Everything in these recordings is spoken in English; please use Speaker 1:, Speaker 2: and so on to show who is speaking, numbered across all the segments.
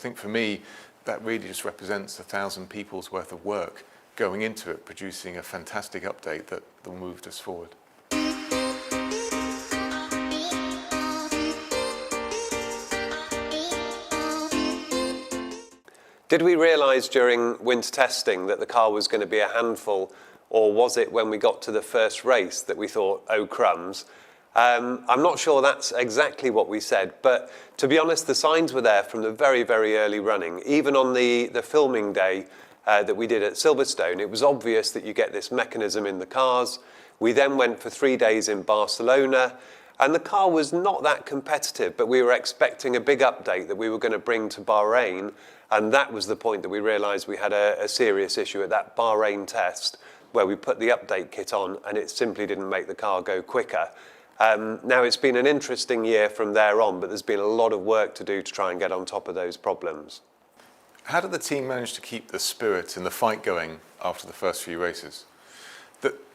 Speaker 1: think for me, that really just represents 1,000 people's worth of work going into it, producing a fantastic update that moved us forward.
Speaker 2: Did we realise during winter testing that the car was going to be a handful, or was it when we got to the first race that we thought, oh crumbs? I'm not sure that's exactly what we said, but to be honest, the signs were there from the very, very early running. Even on the filming day that we did at Silverstone, it was obvious that you get this mechanism in the cars. We then went for 3 days in Barcelona, and the car was not that competitive, but we were expecting a big update that we were going to bring to Bahrain, and that was the point that we realised we had a serious issue at that Bahrain test, where we put the update kit on and it simply didn't make the car go quicker. Now, it's been an interesting year from there on, but there's been a lot of work to do to try and get on top of those problems.
Speaker 1: How did the team manage to keep the spirit and the fight going after the first few races?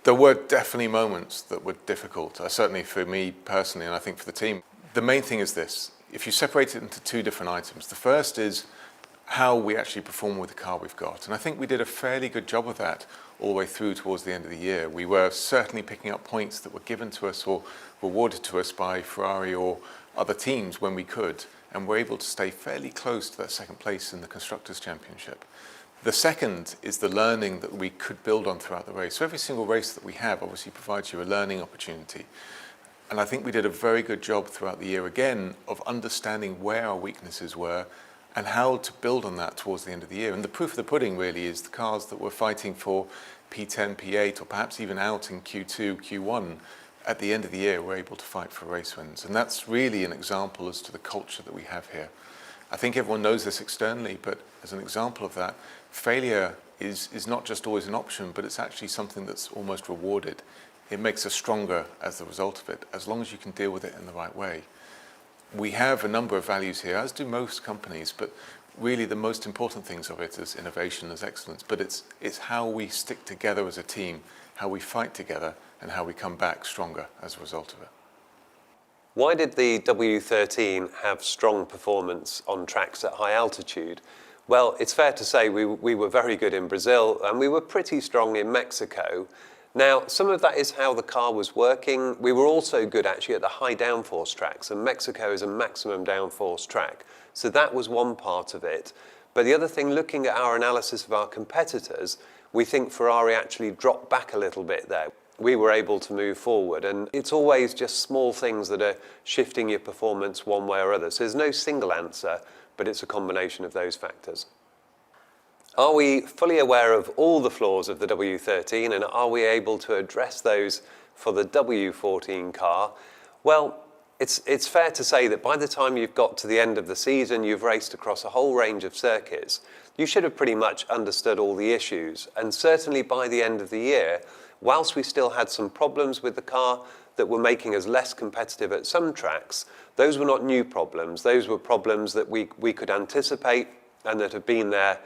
Speaker 1: There were definitely moments that were difficult, certainly for me personally, and I think for the team. The main thing is this: if you separate it into two different items, the first is how we actually perform with the car we've got. And I think we did a fairly good job of that all the way through towards the end of the year. We were certainly picking up points that were given to us or rewarded to us by Ferrari or other teams when we could, and we're able to stay fairly close to that second place in the Constructors' Championship. The second is the learning that we could build on throughout the race. So every single race that we have obviously provides you a learning opportunity. And I think we did a very good job throughout the year again of understanding where our weaknesses were and how to build on that towards the end of the year. And the proof of the pudding really is the cars that were fighting for P10, P8, or perhaps even out in Q2, Q1, at the end of the year were able to fight for race wins. And that's really an example as to the culture that we have here. I think everyone knows this externally, but as an example of that, failure is not just always an option, but it's actually something that's almost rewarded. It makes us stronger as a result of it, as long as you can deal with it in the right way. We have a number of values here, as do most companies, but really the most important things of it is innovation, is excellence, but it's how we stick together as a team, how we fight together, and how we come back stronger as a result of it.
Speaker 2: Why did the W13 have strong performance on tracks at high altitude? Well, it's fair to say we were very good in Brazil and we were pretty strong in Mexico. Now, some of that is how the car was working. We were also good actually at the high downforce tracks, and Mexico is a maximum downforce track. So that was one part of it. But the other thing, looking at our analysis of our competitors, we think Ferrari actually dropped back a little bit there. We were able to move forward, and it's always just small things that are shifting your performance one way or other. So there's no single answer, but it's a combination of those factors. Are we fully aware of all the flaws of the W13, and are we able to address those for the W14 car? Well, it's fair to say that by the time you've got to the end of the season, you've raced across a whole range of circuits, you should have pretty much understood all the issues. And certainly by the end of the year, whilst we still had some problems with the car that were making us less competitive at some tracks, those were not new problems. Those were problems that we could anticipate and that have been there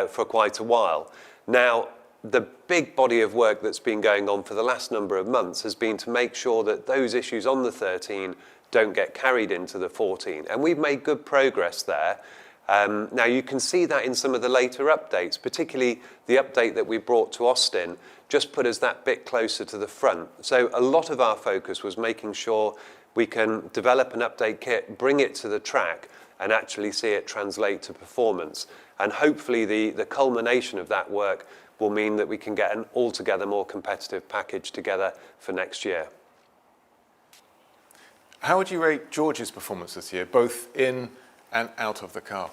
Speaker 2: for quite a while. Now, the big body of work that's been going on for the last number of months has been to make sure that those issues on the 13 don't get carried into the 14. And we've made good progress there. Now, you can see that in some of the later updates, particularly the update that we brought to Austin, just put us that bit closer to the front. So a lot of our focus was making sure we can develop an update kit, bring it to the track, and actually see it translate to performance. And hopefully the culmination of that work will mean that we can get an altogether more competitive package together for next year.
Speaker 1: How would you rate George's performance this year, both in and out of the car?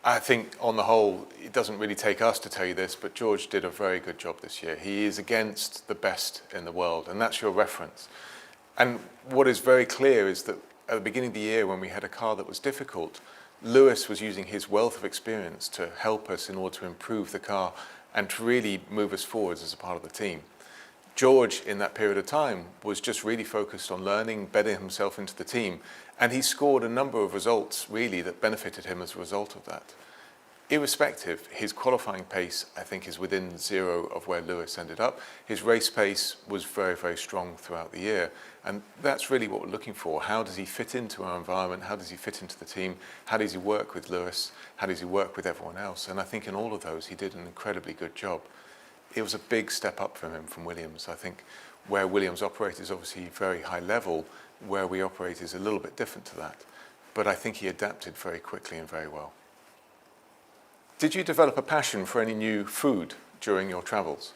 Speaker 1: I think on the whole, it doesn't really take us to tell you this, but George did a very good job this year. He is against the best in the world, and that's your reference. And what is very clear is that at the beginning of the year, when we had a car that was difficult, Lewis was using his wealth of experience to help us in order to improve the car and to really move us forwards as a part of the team. George, in that period of time, was just really focused on learning, bedding himself into the team, and he scored a number of results, really, that benefited him as a result of that. Irrespective, his qualifying pace, I think, is within zero of where Lewis ended up. His race pace was very, very strong throughout the year, And that's really what we're looking for. How does he fit into our environment? How does he fit into the team? How does he work with Lewis? How does he work with everyone else? And I think in all of those, he did an incredibly good job. It was a big step up from him from Williams. I think where Williams operates is obviously very high level. Where we operate is a little bit different to that. But I think he adapted very quickly and very well. Did you develop a passion for any new food during your travels?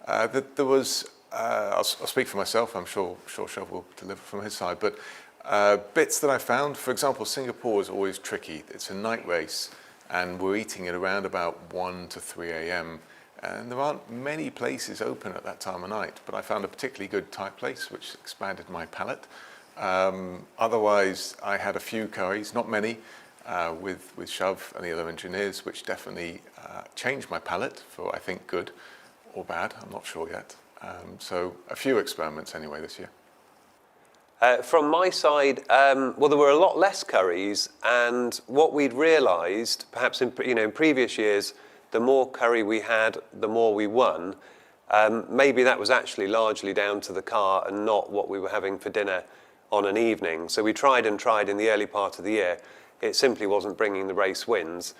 Speaker 1: There was, I'll speak for myself, I'm sure Shov will deliver from his side, but bits that I found, for example, Singapore is always tricky. It's a night race and we're eating at around about 1 to 3 a.m. and there aren't many places open at that time of night, but I found a particularly good Thai place which expanded my palate. Otherwise, I had a few curries, not many, with Shov and the other engineers, which definitely changed my palate for, I think, good or bad. I'm not sure yet. So a few experiments anyway this year.
Speaker 2: From my side, well, there were a lot less curries, and what we'd realised, perhaps in previous years, the more curry we had, the more we won. Maybe that was actually largely down to the car and not what we were having for dinner on an evening. So we tried and tried in the early part of the year. It simply wasn't bringing the race wins.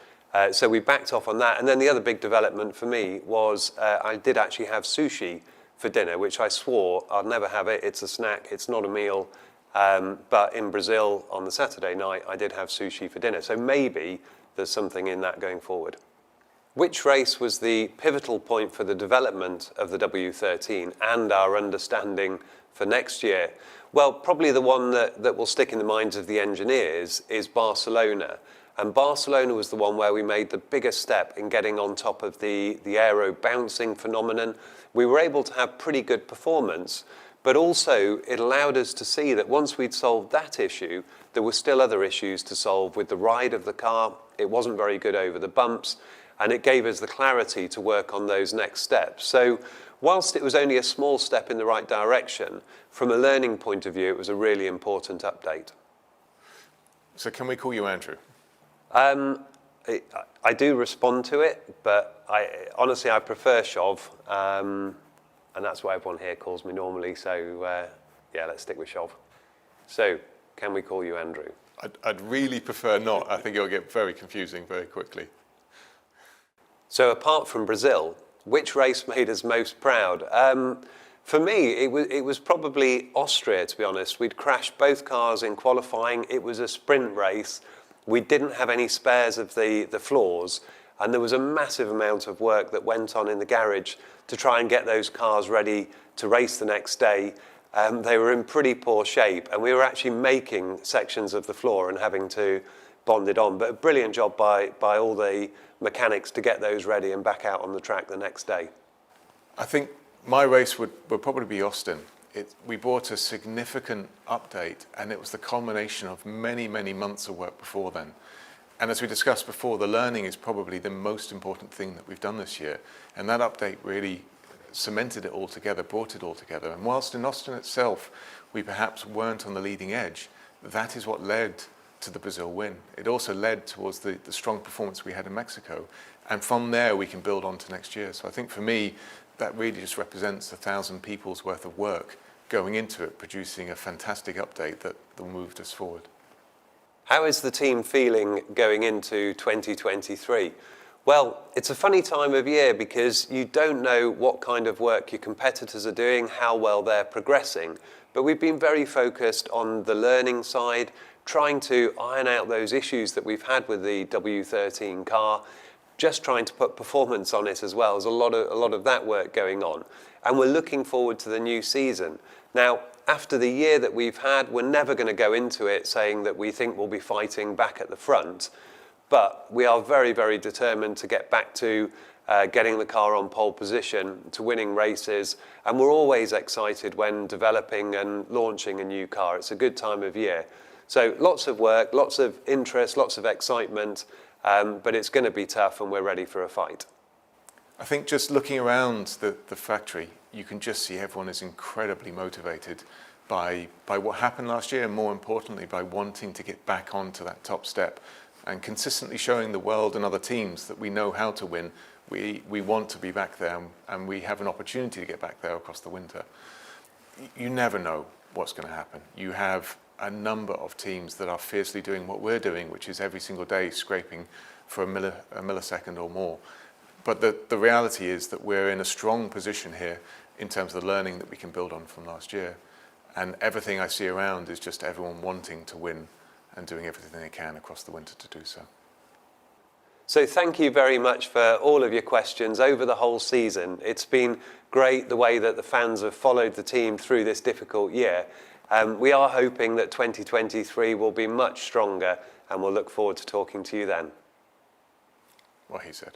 Speaker 2: So we backed off on that. And then the other big development for me was I did actually have sushi for dinner, which I swore I'd never have it. It's a snack, it's not a meal. But in Brazil on the Saturday night, I did have sushi for dinner. So maybe there's something in that going forward. Which race was the pivotal point for the development of the W13 and our understanding for next year? Well, probably the one that will stick in the minds of the engineers is Barcelona. And Barcelona was the one where we made the biggest step in getting on top of the aero bouncing phenomenon. We were able to have pretty good performance, but also it allowed us to see that once we'd solved that issue, there were still other issues to solve with the ride of the car. It wasn't very good over the bumps, and it gave us the clarity to work on those next steps. So whilst it was only a small step in the right direction, from a learning point of view, it was a really important update.
Speaker 1: So can we call you Andrew?
Speaker 2: I do respond to it, but honestly, I prefer Shov, and that's what everyone here calls me normally, so yeah, let's stick with Shov. So, can we call you Andrew?
Speaker 1: I'd really prefer not. I think it'll get very confusing very quickly.
Speaker 2: So apart from Brazil, which race made us most proud? For me, it was probably Austria, to be honest. We'd crashed both cars in qualifying. It was a sprint race. We didn't have any spares of the floors, and there was a massive amount of work that went on in the garage to try and get those cars ready to race the next day. They were in pretty poor shape, and we were actually making sections of the floor and having to bond it on. But a brilliant job by all the mechanics to get those ready and back out on the track the next day.
Speaker 1: I think my race would probably be Austin. We brought a significant update, and it was the culmination of many, many months of work before then. And as we discussed before, the learning is probably the most important thing that we've done this year. And that update really cemented it all together, brought it all together. And whilst in Austin itself, we perhaps weren't on the leading edge, that is what led to the Brazil win. It also led towards the strong performance we had in Mexico. And from there, we can build on to next year. So I think for me, that really just represents 1,000 people's worth of work going into it, producing a fantastic update that moved us forward.
Speaker 2: How is the team feeling going into 2023? Well, it's a funny time of year because you don't know what kind of work your competitors are doing, how well they're progressing. But we've been very focused on the learning side, trying to iron out those issues that we've had with the W13 car, just trying to put performance on it as well. There's a lot of that work going on. And we're looking forward to the new season. Now, after the year that we've had, we're never going to go into it saying that we think we'll be fighting back at the front. But we are very, very determined to get back to getting the car on pole position, to winning races. And we're always excited when developing and launching a new car. It's a good time of year. So lots of work, lots of interest, lots of excitement. But it's going to be tough, and we're ready for a fight.
Speaker 1: I think just looking around the factory, you can just see everyone is incredibly motivated by what happened last year, and more importantly, by wanting to get back onto that top step and consistently showing the world and other teams that we know how to win. We want to be back there, and we have an opportunity to get back there across the winter. You never know what's going to happen. You have a number of teams that are fiercely doing what we're doing, which is every single day scraping for a millisecond or more. But the reality is that we're in a strong position here in terms of the learning that we can build on from last year. And everything I see around is just everyone wanting to win and doing everything they can across the winter to do so.
Speaker 2: So thank you very much for all of your questions over the whole season. It's been great the way that the fans have followed the team through this difficult year. We are hoping that 2023 will be much stronger, and we'll look forward to talking to you then.
Speaker 1: What he said.